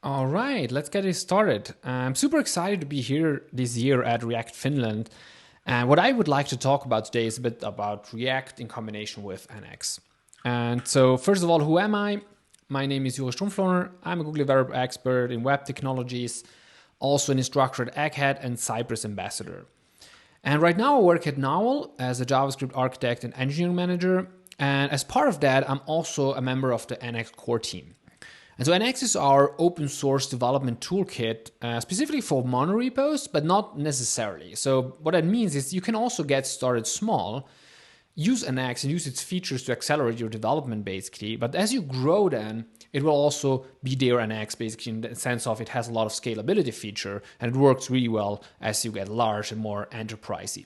All right, let's get it started. I'm super excited to be here this year at React Finland. And what I would like to talk about today is a bit about React in combination with NX. And so first of all, who am I? My name is Juri Strumpflohner. I'm a Google developer expert in web technologies, also an instructor at Egghead and Cypress ambassador. And right now I work at Novel as a JavaScript architect and engineering manager. And as part of that, I'm also a member of the NX core team. And so NX is our open source development toolkit, specifically for monorepos, but not necessarily. So what that means is you can also get started small, use NX and use its features to accelerate your development basically. But as you grow then, it will also be there NX basically in the sense of it has a lot of scalability feature and it works really well as you get large and more enterprisey.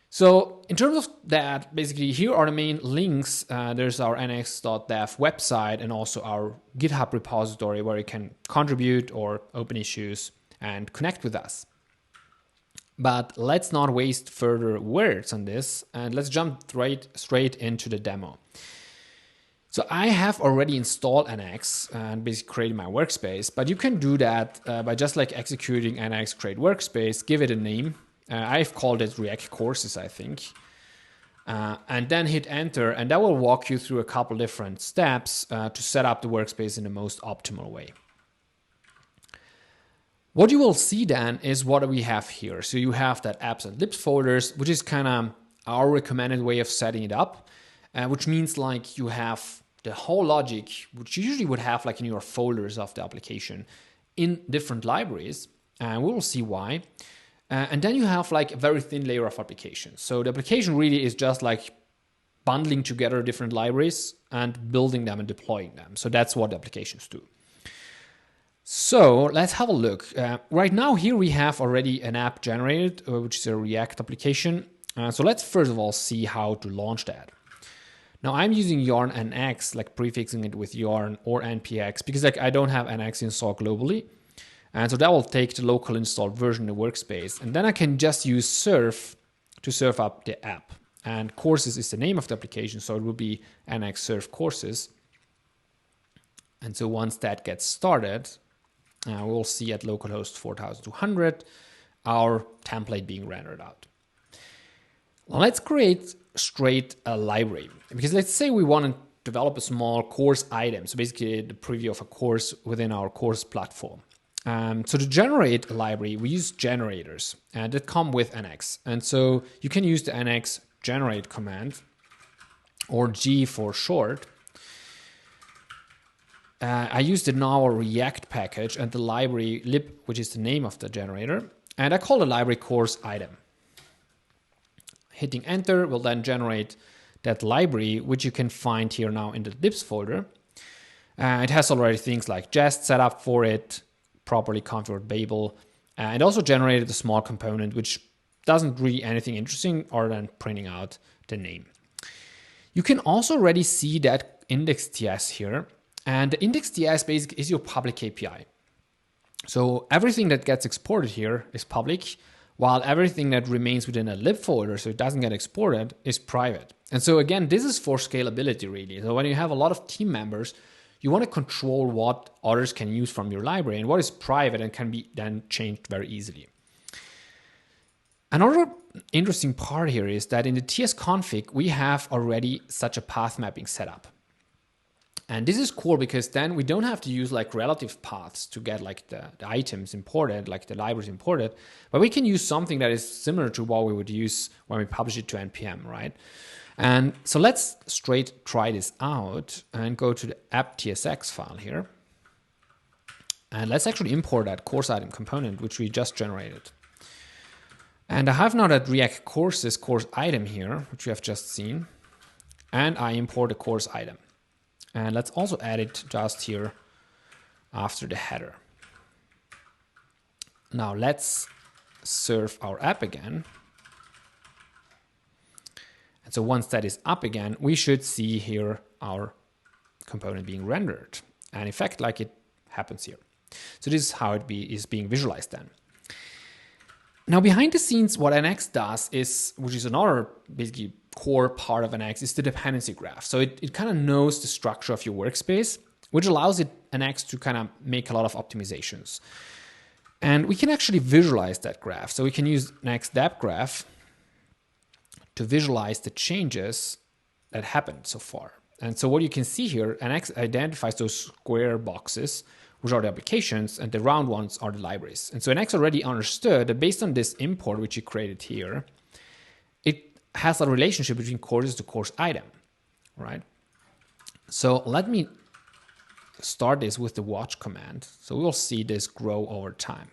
So in terms of that, basically here are the main links. There's our nx.dev website and also our GitHub repository where you can contribute or open issues and connect with us. But let's not waste further words on this and let's jump straight into the demo. So I have already installed NX and basically created my workspace, but you can do that by just like executing NX create workspace, give it a name. I've called it React Courses, I think. And then hit enter, and that will walk you through a couple different steps to set up the workspace in the most optimal way. What you will see then is what we have here. So you have that apps and libs folders, which is kind of our recommended way of setting it up, which means like you have the whole logic, which you usually would have like in your folders of the application in different libraries, and we will see why. And then you have like a very thin layer of applications. So the application really is just like bundling together different libraries and building them and deploying them. So that's what the applications do. So let's have a look. Right now here we have already an app generated, which is a React application. So let's first of all see how to launch that. Now I'm using yarn NX, like prefixing it with yarn or npx, because like I don't have NX installed globally. And so that will take the local installed version of the workspace. And then I can just use serve to serve up the app. And courses is the name of the application, so it will be NX serve courses. And so once that gets started, we'll see at localhost 4200 our template being rendered out. Now let's create straight a library. Because let's say we want to develop a small course item. So basically the preview of a course within our course platform. So to generate a library, we use generators that come with NX. And so you can use the NX generate command or G for short. I use the Novel React package and the library lib, which is the name of the generator. And I call the library course item. Hitting enter will then generate that library, which you can find here now in the libs folder. It has already things like jest set up for it, properly configured Babel, and also generated a small component which doesn't really anything interesting other than printing out the name. You can also already see that index.ts here, and the index.ts basically is your public API. So everything that gets exported here is public, while everything that remains within a lib folder, so it doesn't get exported, is private. And so again, this is for scalability really. So when you have a lot of team members, you want to control what others can use from your library and what is private and can be then changed very easily. Another interesting part here is that in the tsconfig, we have already such a path mapping set up. And this is cool because then we don't have to use like relative paths to get like the items imported, like the libraries imported, but we can use something that is similar to what we would use when we publish it to NPM, right? And so let's straight try this out and go to the app.tsx file here. And let's actually import that course item component, which we just generated. And I have now that React courses course item here, which we have just seen. And I import the course item. And let's also add it just here after the header. Now let's serve our app again. And so once that is up again, we should see here our component being rendered. And in fact, like it happens here. So this is how it is being visualized then. Now behind the scenes, what NX does is, which is another basically core part of NX, is the dependency graph. So it kind of knows the structure of your workspace which allows NX to kind of make a lot of optimizations. And we can actually visualize that graph. So we can use NX depth graph to visualize the changes that happened so far. And so what you can see here, NX identifies those square boxes, which are the applications, and the round ones are the libraries. And so NX already understood that based on this import, which you created here, it has a relationship between courses to course item, right? So let me start this with the watch command. So we'll see this grow over time.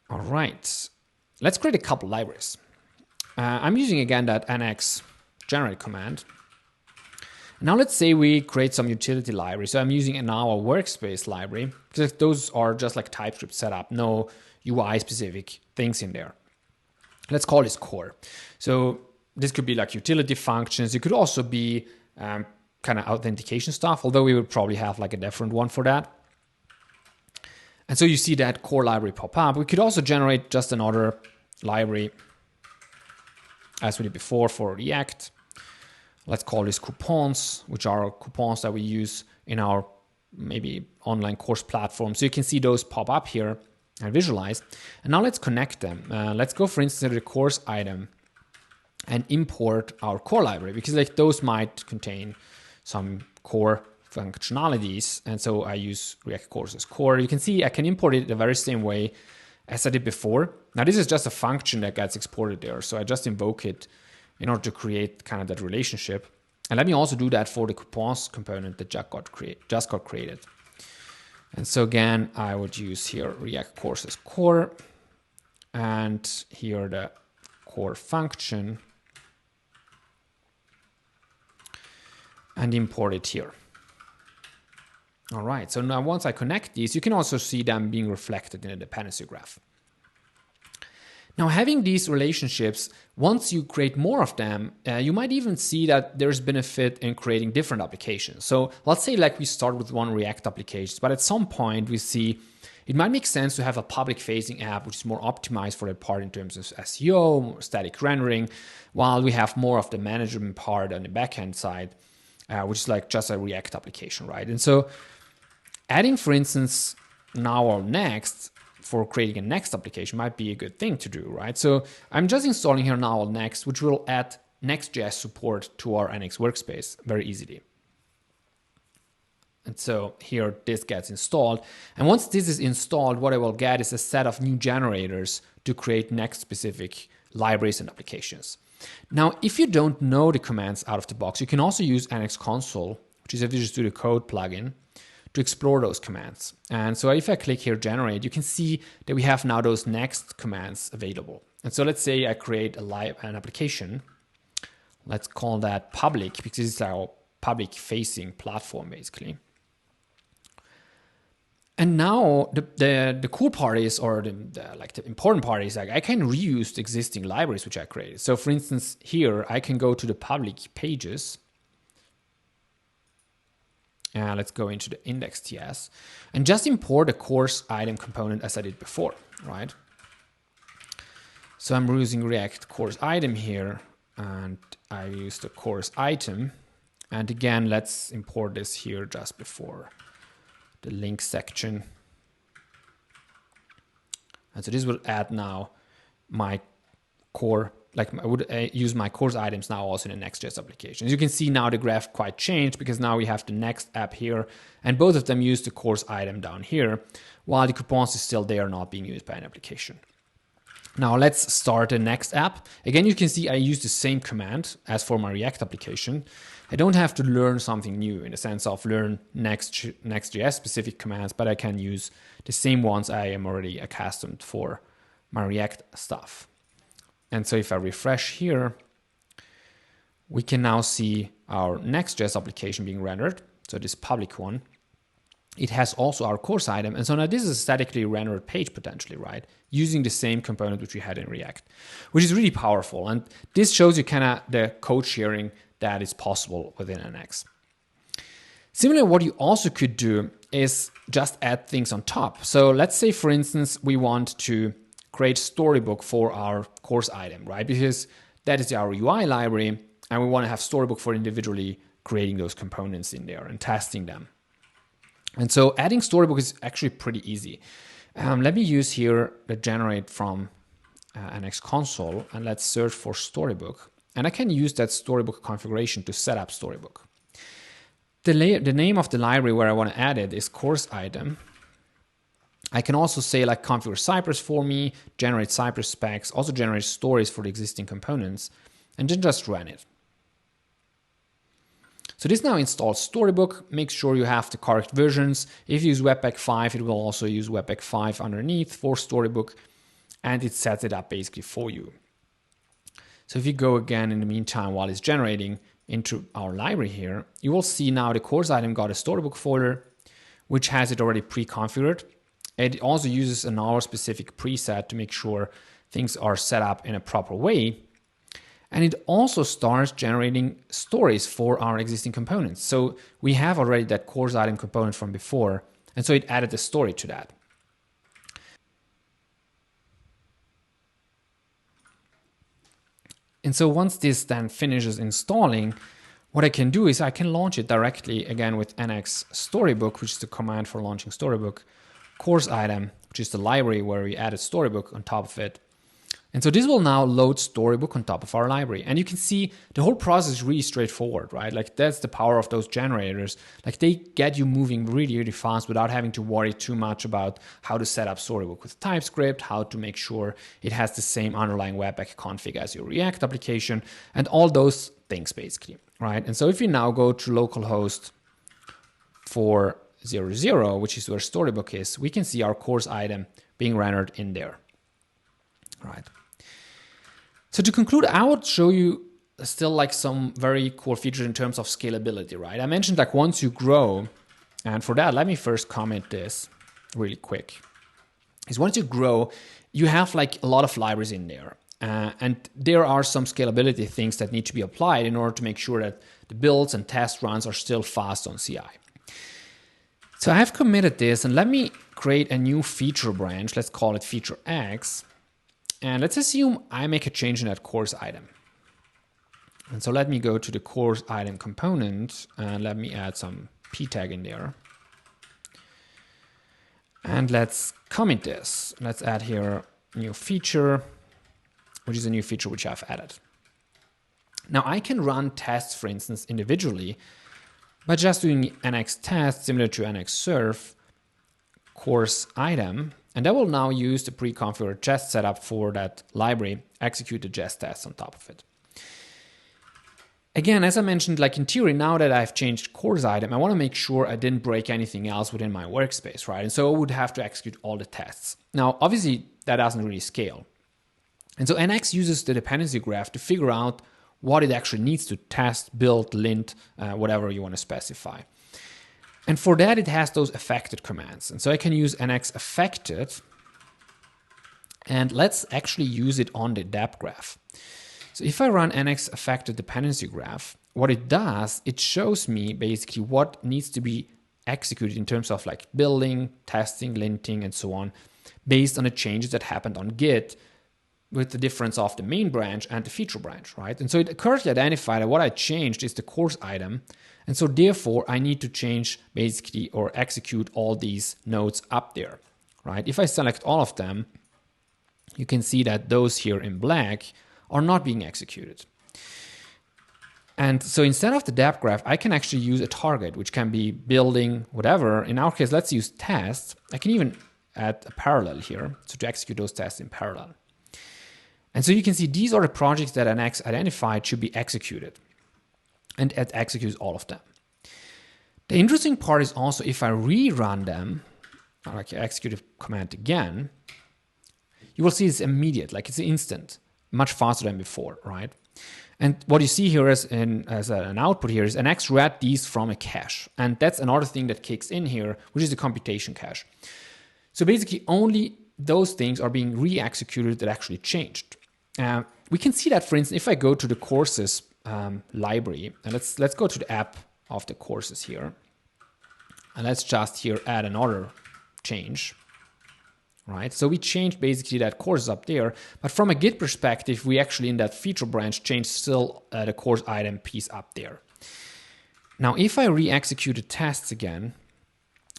All right, let's create a couple libraries. I'm using again that NX generate command. Now let's say we create some utility library. So I'm using now a workspace library because those are just like TypeScript setup, no UI specific things in there. Let's call this core. So this could be like utility functions. It could also be kind of authentication stuff, although we would probably have like a different one for that. And so you see that core library pop up. We could also generate just another library as we did before for React. Let's call this coupons, which are coupons that we use in our maybe online course platform. So you can see those pop up here and visualize. And now let's connect them. Let's go, for instance, to the course item and import our core library, because like those might contain some core functionalities. And so I use React Courses core. You can see I can import it the very same way as I did before. Now this is just a function that gets exported there. So I just invoke it in order to create kind of that relationship. And let me also do that for the coupons component that just got created. And so again, I would use here React Courses core, and here the core function, and import it here. All right, so now once I connect these, you can also see them being reflected in a dependency graph. Now, having these relationships, once you create more of them, you might even see that there's benefit in creating different applications. So let's say like we start with one React application, but at some point we see it might make sense to have a public facing app, which is more optimized for that part in terms of SEO, more static rendering, while we have more of the management part on the backend side, which is like just a React application, right? And so adding, for instance, now or next, for creating a next application might be a good thing to do, right? So I'm just installing here now next, which will add Next.js support to our NX workspace very easily. And so here this gets installed. And once this is installed, what I will get is a set of new generators to create Next specific libraries and applications. Now, if you don't know the commands out of the box, you can also use NX Console, which is a Visual Studio Code plugin, to explore those commands. And so if I click here, generate, you can see that we have now those next commands available. And so let's say I create an application. Let's call that public, because it's our public facing platform basically. And now the cool part is, or the important part is, like I can reuse the existing libraries which I created. So for instance, here I can go to the public pages. Let's go into the index.ts and just import a course item component as I did before, right? So I'm using React course item here, and I use the course item. And again, let's import this here just before the link section. And so this will add now my core, like I would use my course items now also in the Next.js application. As you can see now the graph quite changed because now we have the next app here, and both of them use the course item down here, while the coupons is still there, not being used by an application. Now let's start the next app. Again, you can see I use the same command as for my React application. I don't have to learn something new in the sense of learn Next.js specific commands, but I can use the same ones I am already accustomed for my React stuff. And so if I refresh here, we can now see our Next.js application being rendered. So this public one, it has also our course item. And so now this is a statically rendered page potentially, right? Using the same component which we had in React, which is really powerful. And this shows you kind of the code sharing that is possible within NX. Similarly, what you also could do is just add things on top. So let's say, for instance, we want to create storybook for our course item, right? Because that is our UI library, and we want to have storybook for individually creating those components in there and testing them. And so adding storybook is actually pretty easy. Let me use here the generate from NX console, and let's search for storybook. And I can use that storybook configuration to set up storybook. The name of the library where I want to add it is course item. I can also say like configure Cypress for me, generate Cypress specs, also generate stories for the existing components, and then just run it. So this now installs storybook. Make sure you have the correct versions. If you use Webpack 5, it will also use Webpack 5 underneath for storybook, and it sets it up basically for you. So if you go again in the meantime while it's generating into our library here, you will see now the course item got a storybook folder, which has it already pre-configured. It also uses an hour specific preset to make sure things are set up in a proper way. And it also starts generating stories for our existing components. So we have already that course item component from before, and so it added a story to that. And so once this then finishes installing, what I can do is I can launch it directly again with NX storybook, which is the command for launching storybook, course item, which is the library where we added storybook on top of it. And so this will now load storybook on top of our library. And you can see the whole process is really straightforward, right? Like that's the power of those generators. Like they get you moving really, really fast without having to worry too much about how to set up storybook with TypeScript, how to make sure it has the same underlying Webpack config as your React application, and all those things basically, right? And so if you now go to localhost 400, which is where storybook is, we can see our course item being rendered in there, right? So to conclude, I would show you still like some very cool features in terms of scalability, right? I mentioned like once you grow, and for that, let me first comment this really quick, is once you grow, you have like a lot of libraries in there. And there are some scalability things that need to be applied in order to make sure that the builds and test runs are still fast on CI. So I have committed this, and let me create a new feature branch. Let's call it feature X. And let's assume I make a change in that course item. And so let me go to the course item component and let me add some p tag in there. And let's commit this. Let's add here new feature, which is a new feature which I've added. Now I can run tests, for instance, individually by just doing NX test similar to NX serve course item. And that will now use the pre-configured jest setup for that library, execute the jest test on top of it. Again, as I mentioned, like in theory, now that I've changed course item, I want to make sure I didn't break anything else within my workspace, right? And so I would have to execute all the tests. Now, obviously, that doesn't really scale. And so NX uses the dependency graph to figure out what it actually needs to test, build, lint, whatever you want to specify. And for that, it has those affected commands. And so I can use NX affected. And let's actually use it on the dep graph. So if I run NX affected dependency graph, what it does, it shows me basically what needs to be executed in terms of like building, testing, linting, and so on, based on the changes that happened on Git with the difference of the main branch and the feature branch, right? And so it currently identified that what I changed is the course item. And so therefore I need to change basically or execute all these nodes up there, right? If I select all of them, you can see that those here in black are not being executed. And so instead of the dep graph, I can actually use a target, which can be building, whatever. In our case, let's use tests. I can even add a parallel here, so to execute those tests in parallel. And so you can see these are the projects that NX identified should be executed. And it executes all of them. The interesting part is also if I rerun them, like I execute a command again, you will see it's immediate, like it's instant, much faster than before, right? And what you see here as an output here is NX read these from a cache. And that's another thing that kicks in here, which is the computation cache. So basically only those things are being re-executed that actually changed. We can see that, for instance, if I go to the courses library, and let's go to the app of the courses here. And let's just here add another change. Right, so we changed basically that course up there, but from a Git perspective, we actually in that feature branch changed still the course item piece up there. Now, if I re-execute the tests again,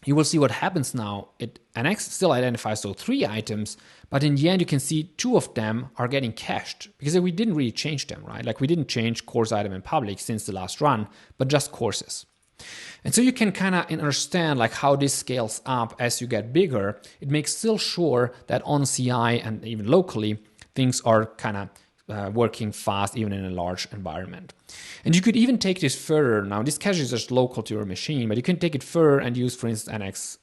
you will see what happens now. NX still identifies those 3 items, but in the end, you can see 2 of them are getting cached because we didn't really change them, right? Like we didn't change course item and public since the last run, but just courses. And so you can kind of understand like how this scales up as you get bigger. It makes still sure that on CI and even locally, things are kind of working fast even in a large environment. And you could even take this further. Now, this cache is just local to your machine, but you can take it further and use, for instance,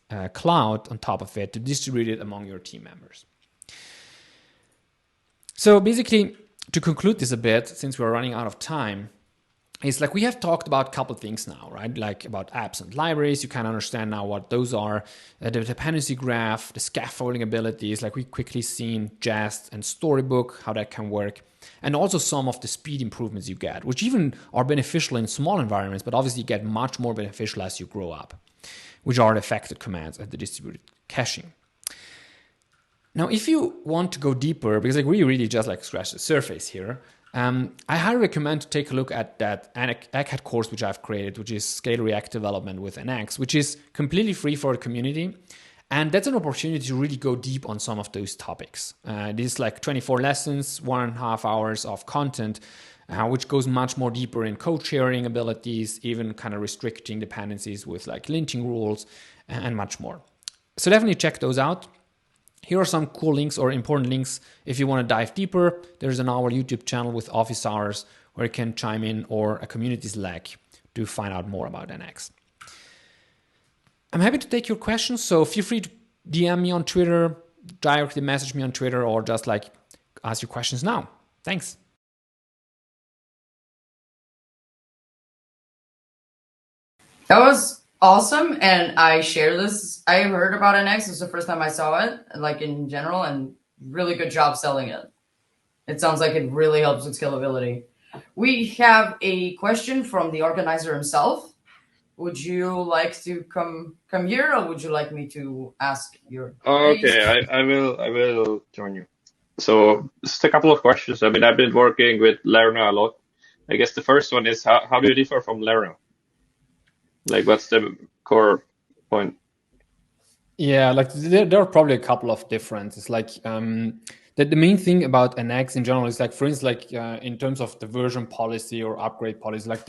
NX Cloud on top of it to distribute it among your team members. So basically, to conclude this a bit, since we're running out of time, it's like we have talked about a couple things now, right? Like about apps and libraries. You can understand now what those are. The dependency graph, the scaffolding abilities, like we quickly seen Jest and Storybook, how that can work. And also some of the speed improvements you get, which even are beneficial in small environments, but obviously get much more beneficial as you grow up, which are the affected commands and the distributed caching. Now, if you want to go deeper, because like we really just like scratch the surface here, I highly recommend to take a look at that ACAD course which I've created, which is Scale React Development with NX, which is completely free for the community. And that's an opportunity to really go deep on some of those topics. This is like 24 lessons, 1.5 hours of content, which goes much more deeper in code sharing abilities, even kind of restricting dependencies with like linting rules and much more. So definitely check those out. Here are some cool links or important links if you want to dive deeper. There's an our YouTube channel with office hours where you can chime in, or a community Slack to find out more about NX. I'm happy to take your questions, so feel free to DM me on Twitter, directly message me on Twitter, or just like ask your questions now. Thanks. That was awesome, and I share this. I heard about NX. This is the first time I saw it, like in general, and really good job selling it. It sounds like it really helps with scalability. We have a question from the organizer himself. Would you like to come here, or would you like me to ask your? Okay, I will join you. So just a couple of questions. I mean, I've been working with Lerna a lot. I guess the first one is how do you differ from Lerna? Like, what's the core point? Yeah, like there are probably a couple of differences. Like the main thing about NX in general is like, for instance, like in terms of the version policy or upgrade policy, like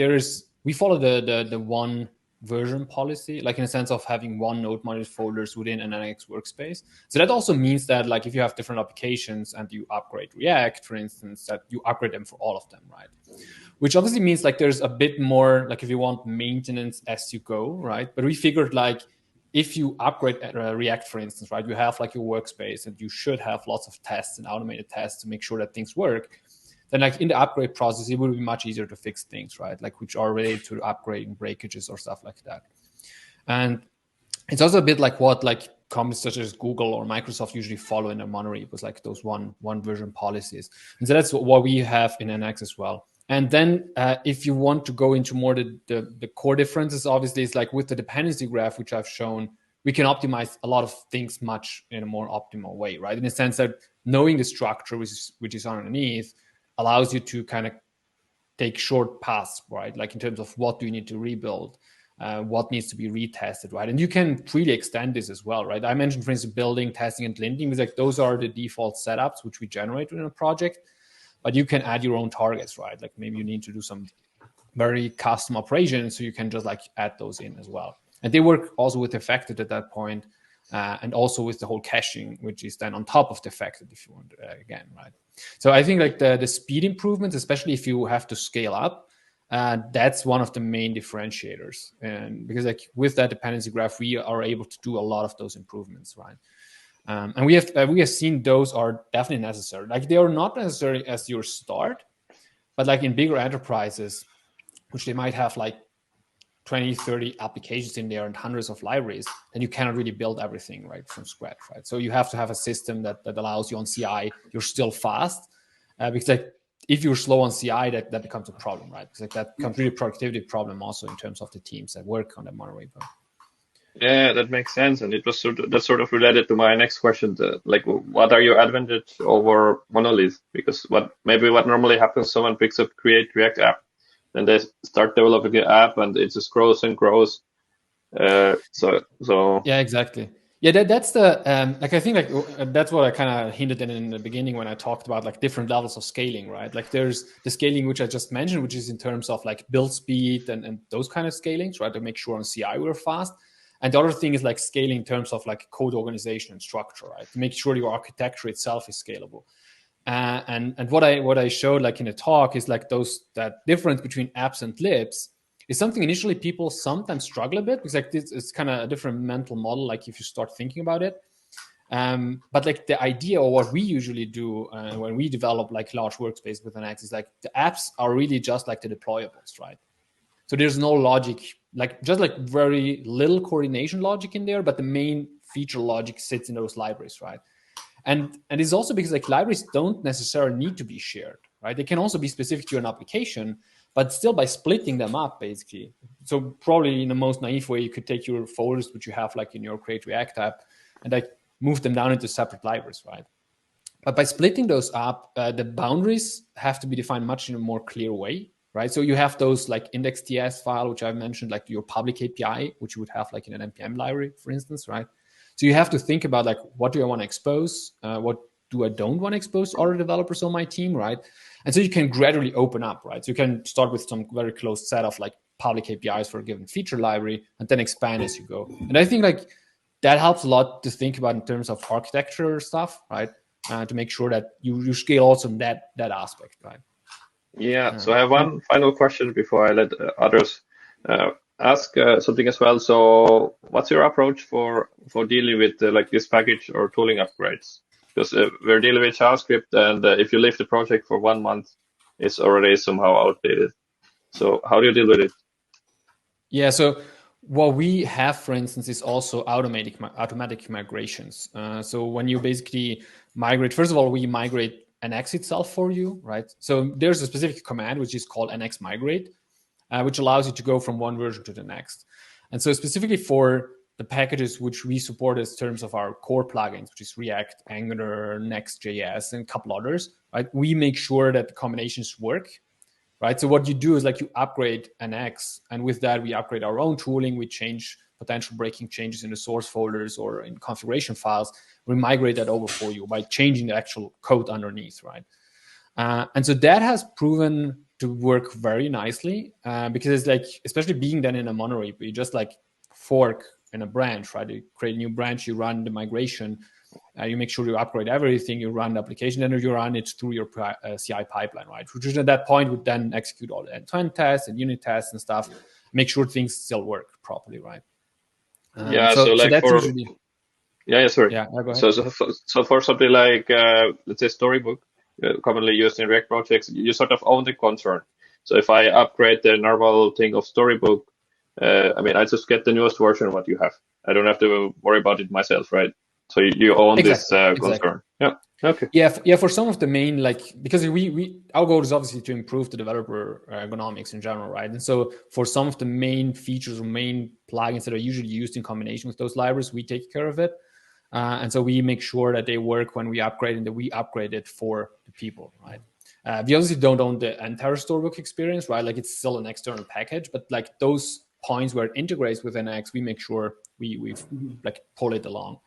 we follow the one version policy, like in a sense of having one node managed folders within an NX workspace. So that also means that like if you have different applications and you upgrade React, for instance, that you upgrade them for all of them, right? Which obviously means like there's a bit more, like if you want maintenance as you go, right? But we figured like if you upgrade React, for instance, right, you have like your workspace and you should have lots of tests and automated tests to make sure that things work. Then like in the upgrade process, it will be much easier to fix things, right? Like which are related to upgrading breakages or stuff like that. And it's also a bit like what like companies such as Google or Microsoft usually follow in their monorepo, was like those one version policies. And so that's what we have in NX as well. And then if you want to go into more the core differences, obviously it's like with the dependency graph, which I've shown, we can optimize a lot of things much in a more optimal way, right? In the sense that knowing the structure which is underneath allows you to kind of take short paths, right? Like in terms of what do you need to rebuild, what needs to be retested, right? And you can really extend this as well, right? I mentioned, for instance, building, testing, and linting, because like those are the default setups which we generate in a project. But you can add your own targets, right? Like maybe you need to do some very custom operations, so you can just like add those in as well. And they work also with affected at that point, and also with the whole caching, which is then on top of the affected, if you want, again, right? So I think like the speed improvements, especially if you have to scale up, that's one of the main differentiators. And because like with that dependency graph, we are able to do a lot of those improvements, right? And we have seen those are definitely necessary. Like they are not necessary as your start, but like in bigger enterprises, which they might have like 20, 30 applications in there and hundreds of libraries, then you cannot really build everything right from scratch, right? So you have to have a system that allows you on CI, you're still fast, because like if you're slow on CI, that becomes a problem, right? Because like that becomes really a productivity problem also in terms of the teams that work on the monorepo. Yeah, that makes sense, and that's sort of related to my next question. Like, what are your advantage over monolith? Because what normally happens, someone picks up create React app, then they start developing an app, and it just grows and grows. So yeah, exactly. Yeah, that's the like I think like that's what I kind of hinted in the beginning when I talked about like different levels of scaling, right? Like there's the scaling which I just mentioned, which is in terms of like build speed and those kind of scalings, right? To make sure on CI we're fast. And the other thing is like scaling in terms of like code organization and structure, right? To make sure your architecture itself is scalable. And what I showed like in the talk is like that difference between apps and libs is something initially people sometimes struggle a bit because like it's kind of a different mental model. Like if you start thinking about it, but like the idea or what we usually do when we develop like large workspace with an X is like the apps are really just like the deployables, right? So there's no logic, like just like very little coordination logic in there, but the main feature logic sits in those libraries, right? And it's also because like libraries don't necessarily need to be shared, right? They can also be specific to an application, but still by splitting them up, basically. So probably in the most naive way, you could take your folders, which you have like in your Create React app, and like move them down into separate libraries, right? But by splitting those up, the boundaries have to be defined much in a more clear way, right? So you have those like index.ts file, which I've mentioned, like your public API, which you would have like in an NPM library, for instance, right? So you have to think about like, what do I want to expose? What do I don't want to expose to other developers on my team, right? And so you can gradually open up, right? So you can start with some very closed set of like public APIs for a given feature library and then expand as you go. And I think like that helps a lot to think about in terms of architecture stuff, right? To make sure that you scale also in that aspect, right? Yeah, so I have one final question before I let others ask something as well. So, what's your approach for dealing with like this package or tooling upgrades? Because we're dealing with JavaScript, and if you leave the project for 1 month, it's already somehow outdated. So, how do you deal with it? Yeah, so what we have, for instance, is also automatic migrations. So when you basically migrate, first of all, we migrate NX itself for you, right? So there's a specific command which is called NX migrate, which allows you to go from one version to the next. And so specifically for the packages which we support as terms of our core plugins, which is React, Angular, Next.js, and a couple others, right? We make sure that the combinations work, right? So what you do is like you upgrade NX, and with that we upgrade our own tooling. We change potential breaking changes in the source folders or in configuration files. We migrate that over for you by changing the actual code underneath, right? And so that has proven to work very nicely because it's like, especially being done in a monorepo, you just like fork in a branch, right? You create a new branch, you run the migration, you make sure you upgrade everything, you run the application, then you run it through your CI pipeline, right? Which at that point would then execute all the end-to-end tests and unit tests and stuff, make sure things still work properly, right? Yeah, so like that's for usually, sorry. yeah, go ahead. So for something like let's say Storybook, commonly used in React projects, you sort of own the concern. So if I upgrade the normal thing of Storybook, I mean, I just get the newest version of what you have. I don't have to worry about it myself, right? So you own this concern. Yeah. Okay. Yeah. For some of the main, like, because we our goal is obviously to improve the developer ergonomics in general, right? And so for some of the main features or main plugins that are usually used in combination with those libraries, we take care of it. And so we make sure that they work when we upgrade and that we upgrade it for the people, right? We obviously don't own the entire Storybook experience, right? Like it's still an external package, but like those points where it integrates with NX, we make sure we like pull it along.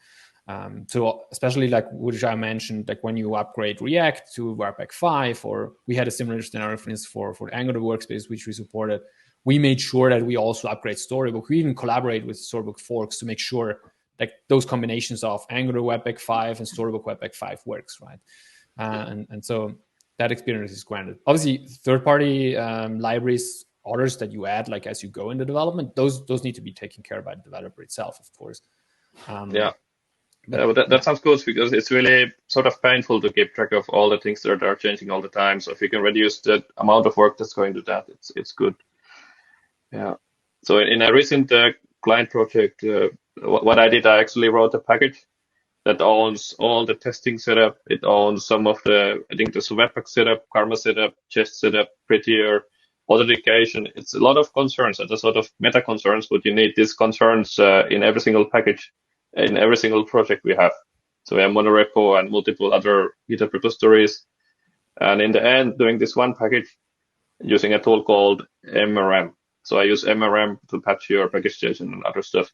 So especially like which I mentioned, like when you upgrade React to Webpack 5, or we had a similar scenario, for instance, for the Angular workspace, which we supported, we made sure that we also upgrade Storybook. We even collaborate with Storybook forks to make sure like those combinations of Angular Webpack 5 and Storybook Webpack 5 works, right? And so that experience is granted. Obviously, third-party libraries, others that you add like as you go into development, those need to be taken care of by the developer itself, of course. But that sounds good because it's really sort of painful to keep track of all the things that are changing all the time. So if you can reduce the amount of work that's going to that, it's good. Yeah. So in a recent client project, what I did, I actually wrote a package that owns all the testing setup. It owns some of the, I think there's a Webpack setup, Karma setup, Jest setup, Prettier, authentication. It's a lot of concerns and a sort of meta concerns, but you need these concerns in every single package, in every single project we have. So we have monorepo and multiple other GitHub repositories. And in the end, doing this one package, using a tool called MRM. So I use MRM to patch your package JSON and other stuff.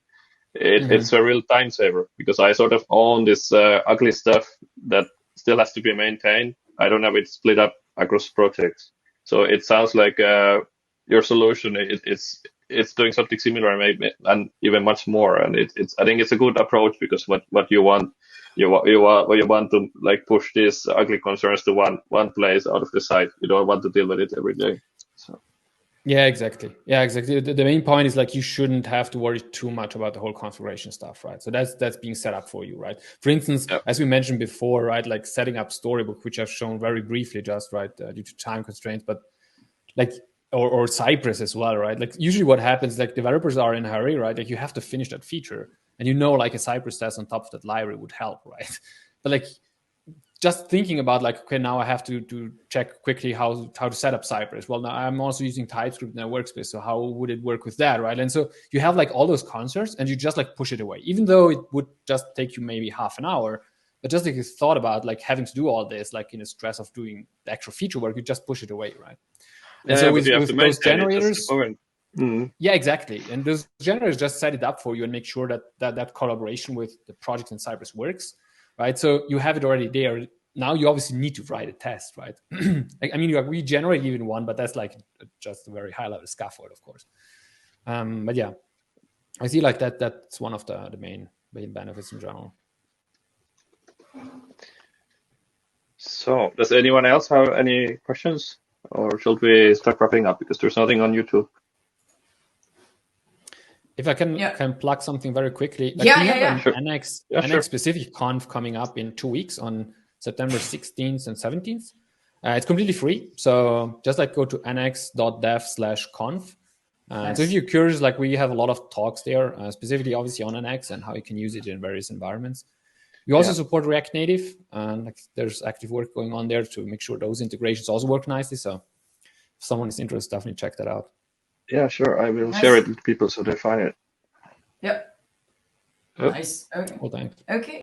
It's a real time saver because I sort of own this ugly stuff that still has to be maintained. I don't have it split up across projects. So it sounds like your solution. It's doing something similar, maybe, and even much more. And I think it's a good approach because what you want. You want to like push these ugly concerns to one place out of the site. You don't want to deal with it every day. So. Yeah, exactly. The main point is like you shouldn't have to worry too much about the whole configuration stuff, right? So that's being set up for you, right? For instance, as we mentioned before, right, like setting up Storybook, which I've shown very briefly, just right due to time constraints, but like or Cypress as well, right? Like usually what happens, like developers are in a hurry, right? Like you have to finish that feature, and like a Cypress test on top of that library would help, right? But like just thinking about like, okay, now I have to check quickly how to set up Cypress. Well, now I'm also using TypeScript in a workspace, so how would it work with that, right? And so you have like all those concerns, and you just like push it away, even though it would just take you maybe half an hour. But just like you thought about like having to do all this, like in the stress of doing the actual feature work, you just push it away, right? And so with those generators, yeah, exactly. And those generators just set it up for you and make sure that collaboration with the project in Cypress works, right? So you have it already there. Now you obviously need to write a test, right? I mean, we generate even one, but that's like just a very high level scaffold, of course. But yeah, I see like that's one of the main benefits in general. So does anyone else have any questions? Or should we start wrapping up because there's nothing on YouTube? If I can plug something very quickly. Like we have Sure. an NX specific conf coming up in 2 weeks on September 16th and 17th. It's completely free. So just like go to nx.dev/conf. So if you're curious, like we have a lot of talks there, specifically obviously on NX and how you can use it in various environments. We also support React Native, and like there's active work going on there to make sure those integrations also work nicely. So if someone is interested, definitely check that out. Yeah, sure. I will share it with people so they find it. Yep. Nice. Okay. Well, thanks. Okay.